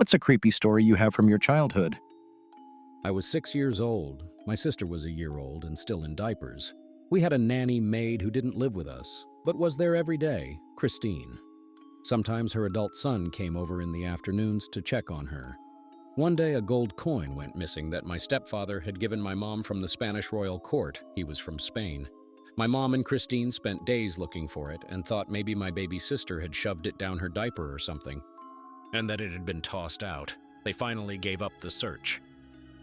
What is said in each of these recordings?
What's a creepy story you have from your childhood? I was 6 years old. My sister was a year old and still in diapers. We had a nanny maid who didn't live with us, but was there every day, Christine. Sometimes her adult son came over in the afternoons to check on her. One day, a gold coin went missing that my stepfather had given my mom from the Spanish royal court. He was from Spain. My mom and Christine spent days looking for it and thought maybe my baby sister had shoved it down her diaper or something, and that it had been tossed out. They finally gave up the search.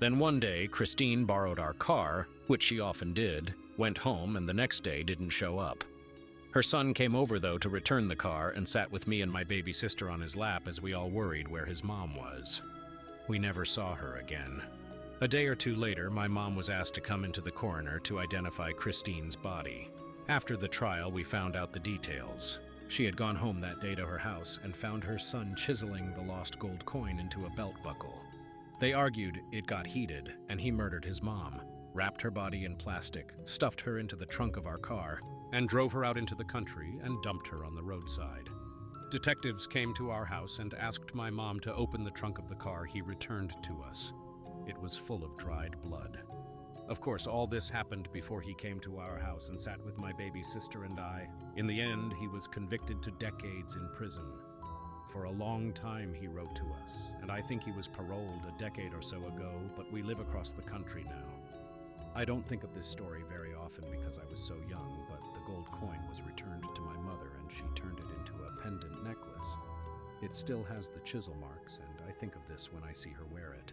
Then one day, Christine borrowed our car, which she often did, went home, and the next day didn't show up. Her son came over, though, to return the car and sat with me and my baby sister on his lap as we all worried where his mom was. We never saw her again. A day or two later, my mom was asked to come into the coroner to identify Christine's body. After the trial, we found out the details. She had gone home that day to her house and found her son chiseling the lost gold coin into a belt buckle. They argued it got heated, and he murdered his mom, wrapped her body in plastic, stuffed her into the trunk of our car, and drove her out into the country and dumped her on the roadside. Detectives came to our house and asked my mom to open the trunk of the car he returned to us. It was full of dried blood. Of course, all this happened before he came to our house and sat with my baby sister and I. In the end, he was convicted to decades in prison. For a long time, he wrote to us, and I think he was paroled a decade or so ago, but we live across the country now. I don't think of this story very often because I was so young, but the gold coin was returned to my mother and she turned it into a pendant necklace. It still has the chisel marks, and I think of this when I see her wear it.